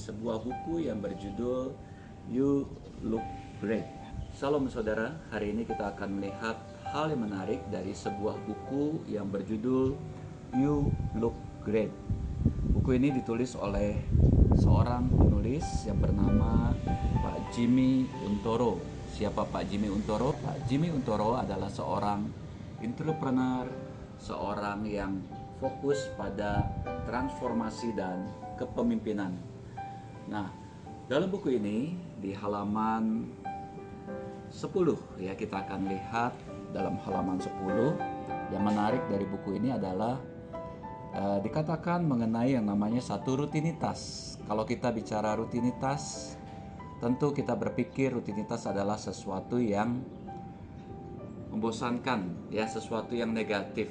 sebuah buku yang berjudul You Look Great. Salam saudara, hari ini kita akan melihat hal yang menarik dari sebuah buku yang berjudul You Look Great. Buku ini ditulis oleh seorang penulis yang bernama Pak Jimmy Untoro. Siapa Pak Jimmy Untoro? Pak Jimmy Untoro adalah seorang entrepreneur, seorang yang fokus pada transformasi dan kepemimpinan. Nah, dalam buku ini di halaman 10 ya, kita akan lihat dalam halaman 10 yang menarik dari buku ini adalah dikatakan mengenai yang namanya satu rutinitas. Kalau kita bicara rutinitas, tentu kita berpikir rutinitas adalah sesuatu yang membosankan, ya, sesuatu yang negatif.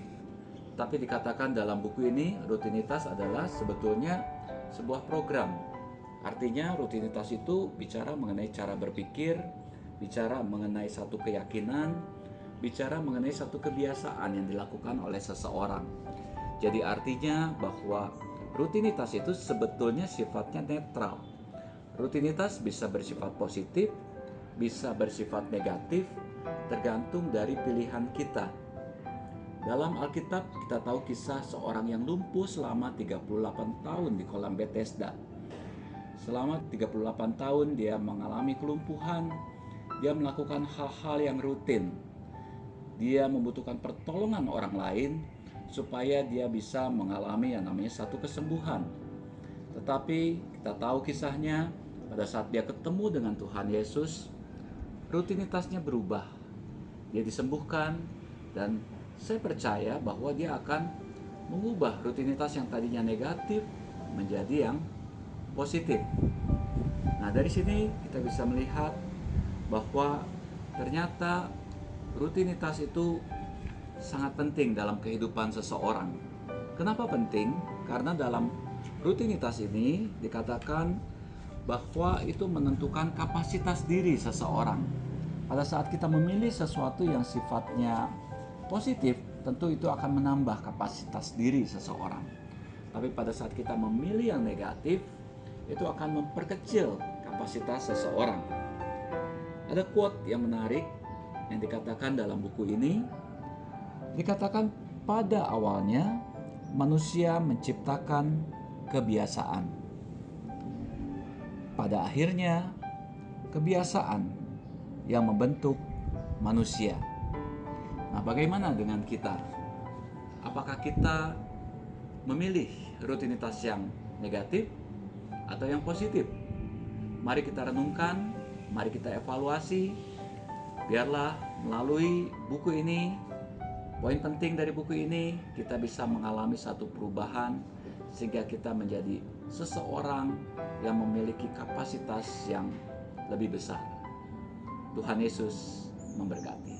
Tapi dikatakan dalam buku ini rutinitas adalah sebetulnya sebuah program. Artinya rutinitas itu bicara mengenai cara berpikir, bicara mengenai satu keyakinan, bicara mengenai satu kebiasaan yang dilakukan oleh seseorang. Jadi artinya bahwa rutinitas itu sebetulnya sifatnya netral. Rutinitas bisa bersifat positif, bisa bersifat negatif, tergantung dari pilihan kita. Dalam Alkitab kita tahu kisah seorang yang lumpuh selama 38 tahun di kolam Bethesda. Selama 38 tahun dia mengalami kelumpuhan, dia melakukan hal-hal yang rutin. Dia membutuhkan pertolongan orang lain supaya dia bisa mengalami yang namanya satu kesembuhan. Tetapi kita tahu kisahnya, pada saat dia ketemu dengan Tuhan Yesus, rutinitasnya berubah. Dia disembuhkan, dan saya percaya bahwa dia akan mengubah rutinitas yang tadinya negatif menjadi yang positif. Nah, dari sini kita bisa melihat bahwa ternyata rutinitas itu sangat penting dalam kehidupan seseorang. Kenapa penting? Karena dalam rutinitas ini dikatakan bahwa itu menentukan kapasitas diri seseorang. Pada saat kita memilih sesuatu yang sifatnya positif, tentu itu akan menambah kapasitas diri seseorang. Tapi pada saat kita memilih yang negatif, itu akan memperkecil kapasitas seseorang. Ada quote yang menarik yang dikatakan dalam buku ini. Dikatakan pada awalnya manusia menciptakan kebiasaan. Pada akhirnya kebiasaan yang membentuk manusia. Nah, bagaimana dengan kita? Apakah kita memilih rutinitas yang negatif atau yang positif? Mari kita renungkan, mari kita evaluasi. Biarlah melalui buku ini, poin penting dari buku ini, kita bisa mengalami satu perubahan sehingga kita menjadi seseorang yang memiliki kapasitas yang lebih besar. Tuhan Yesus memberkati.